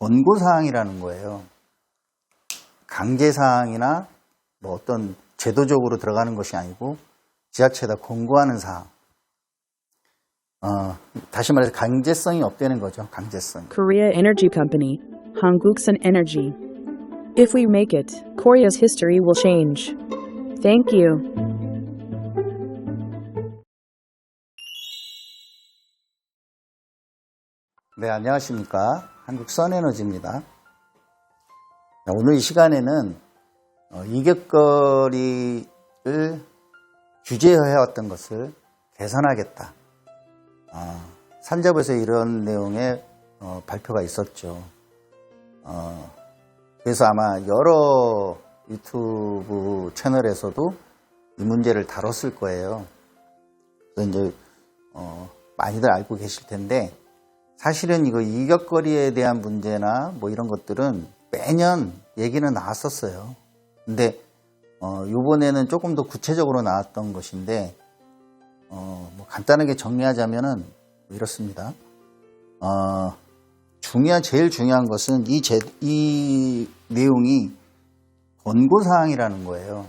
권고사항이라는 거예요. 강제사항이나 뭐 어떤 제도적으로 들어가는 것이 아니고 지자체에다 권고하는 사항. 다시 말해서 강제성이 없다는 거죠. 강제성. Korea Energy Company, Hanguksan Energy. If we make it, Korea's history will change. Thank you. 네, 안녕하십니까. 한국선에너지입니다. 오늘 이 시간에는 이격거리를 규제해왔던 것을 개선하겠다. 산자부에서 이런 내용의 발표가 있었죠. 그래서 아마 여러 유튜브 채널에서도 이 문제를 다뤘을 거예요. 그래서 이제 많이들 알고 계실 텐데, 사실은 이거 이격거리에 대한 문제나 뭐 이런 것들은 매년 얘기는 나왔었어요. 근데 이번에는 조금 더 구체적으로 나왔던 것인데, 뭐 간단하게 정리하자면은 이렇습니다. 제일 중요한 것은 이 내용이 권고사항이라는 거예요.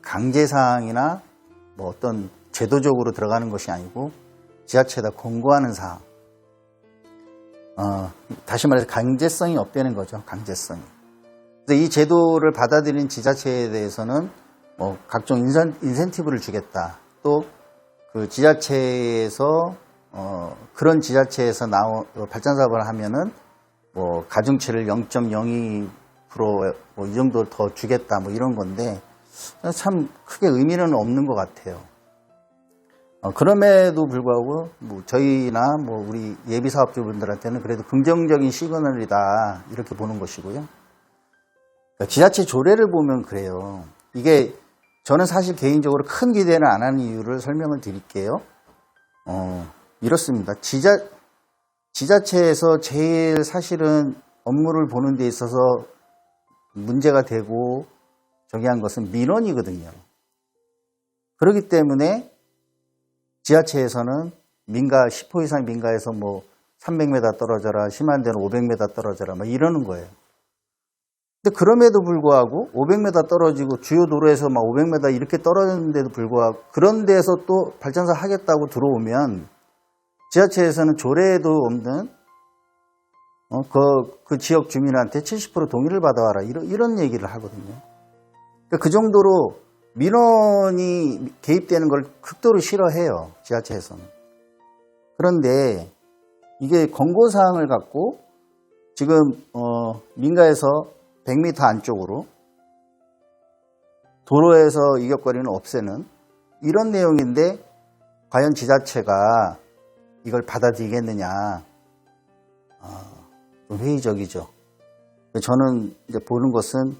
강제사항이나 뭐 어떤 제도적으로 들어가는 것이 아니고 지자체에다 권고하는 사항. 다시 말해서 강제성이 없다는 거죠. 강제성이. 그래서 이 제도를 받아들인 지자체에 대해서는 뭐 각종 인센티브를 주겠다. 또 그 지자체에서 그런 지자체에서 발전 사업을 하면은 뭐 가중치를 0.02% 뭐 이 정도 더 주겠다. 뭐 이런 건데 참 크게 의미는 없는 것 같아요. 그럼에도 불구하고 뭐 저희나 뭐 우리 예비 사업주분들한테는 그래도 긍정적인 시그널이다 이렇게 보는 것이고요. 그러니까 지자체 조례를 보면 그래요. 이게 저는 사실 개인적으로 큰 기대는 안 하는 이유를 설명을 드릴게요. 이렇습니다. 지자체에서 제일 사실은 업무를 보는 데 있어서 문제가 되고 저기 한 것은 민원이거든요. 그렇기 때문에 지자체에서는 민가 10호 이상 민가에서 뭐 300m 떨어져라, 심한 데는 500m 떨어져라, 막 이러는 거예요. 근데 그럼에도 불구하고 500m 떨어지고 주요 도로에서 막 500m 이렇게 떨어졌는데도 불구하고 그런 데서 또 발전소 하겠다고 들어오면 지자체에서는 조례에도 없는 그 지역 주민한테 70% 동의를 받아와라 이런 얘기를 하거든요. 그러니까 그 정도로 민원이 개입되는 걸 극도로 싫어해요. 지자체에서는. 그런데 이게 권고사항을 갖고 지금 민가에서 100m 안쪽으로 도로에서 이격거리는 없애는 이런 내용인데 과연 지자체가 이걸 받아들이겠느냐. 좀 회의적이죠. 저는 이제 보는 것은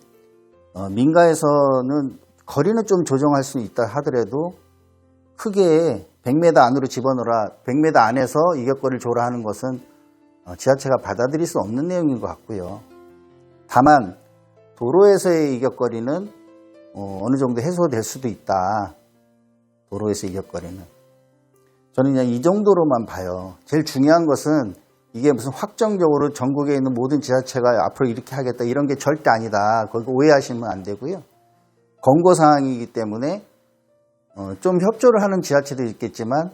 민가에서는 거리는 좀 조정할 수 있다 하더라도 크게 100m 안으로 집어넣어라, 100m 안에서 이격거리를 줘라 하는 것은 지자체가 받아들일 수 없는 내용인 것 같고요. 다만 도로에서의 이격거리는 어느 정도 해소될 수도 있다. 도로에서 이격거리는. 저는 그냥 이 정도로만 봐요. 제일 중요한 것은 이게 무슨 확정적으로 전국에 있는 모든 지자체가 앞으로 이렇게 하겠다 이런 게 절대 아니다. 거기 오해하시면 안 되고요. 권고사항이기 때문에 좀 협조를 하는 지자체도 있겠지만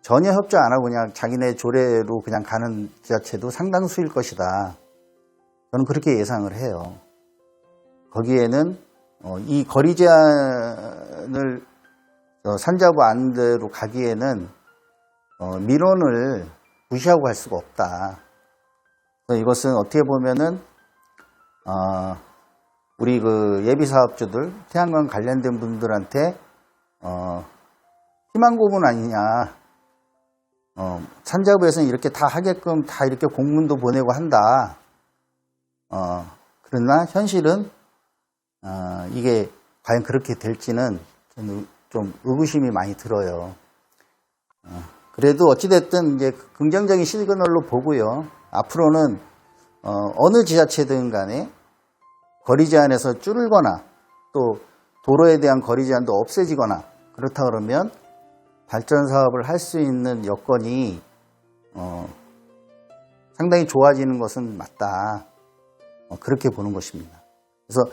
전혀 협조 안 하고 그냥 자기네 조례로 그냥 가는 지자체도 상당수일 것이다. 저는 그렇게 예상을 해요. 거기에는 이 거리 제한을 산자부 안대로 가기에는 민원을 무시하고 할 수가 없다. 그래서 이것은 어떻게 보면은 우리 그 예비 사업주들, 태양광 관련된 분들한테 희망 고문 아니냐. 산자부에서는 이렇게 다 하게끔 다 이렇게 공문도 보내고 한다. 그러나 현실은 이게 과연 그렇게 될지는 좀 의구심이 많이 들어요. 그래도 어찌됐든 이제 긍정적인 시그널로 보고요. 앞으로는 어느 지자체든 간에 거리 제한에서 줄거나 또 도로에 대한 거리 제한도 없애지거나 그렇다 그러면 발전 사업을 할 수 있는 여건이 상당히 좋아지는 것은 맞다. 그렇게 보는 것입니다. 그래서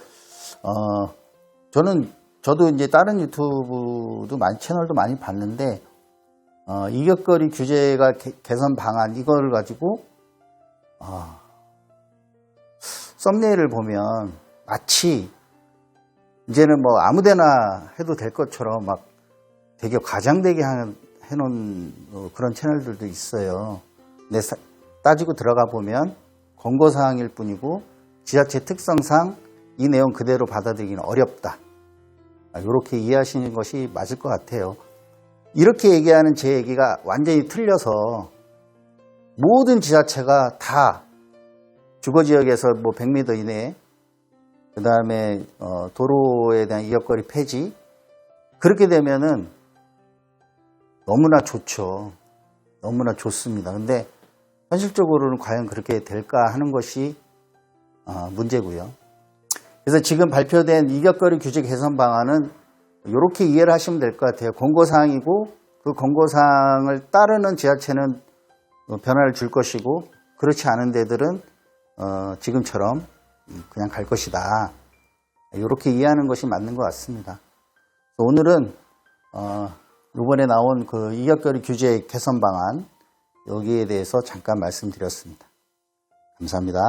저도 이제 다른 유튜브도 채널도 많이 봤는데 이격거리 규제가 개선 방안 이걸 가지고 썸네일을 보면 마치 이제는 뭐 아무데나 해도 될 것처럼 막 되게 과장되게 해놓은 그런 채널들도 있어요. 근데 따지고 들어가 보면 권고사항일 뿐이고 지자체 특성상 이 내용 그대로 받아들이기는 어렵다. 이렇게 이해하시는 것이 맞을 것 같아요. 이렇게 얘기하는 제 얘기가 완전히 틀려서 모든 지자체가 다 주거지역에서 뭐 100m 이내에 그 다음에 도로에 대한 이격거리 폐지 그렇게 되면은 너무나 좋죠. 너무나 좋습니다. 근데 현실적으로는 과연 그렇게 될까 하는 것이 문제고요. 그래서 지금 발표된 이격거리 규제 개선 방안은 이렇게 이해를 하시면 될 것 같아요. 권고사항이고 그 권고사항을 따르는 지자체는 변화를 줄 것이고 그렇지 않은 데들은 지금처럼 그냥 갈 것이다. 이렇게 이해하는 것이 맞는 것 같습니다. 오늘은 이번에 나온 그 이격거리 규제 개선 방안 여기에 대해서 잠깐 말씀드렸습니다. 감사합니다.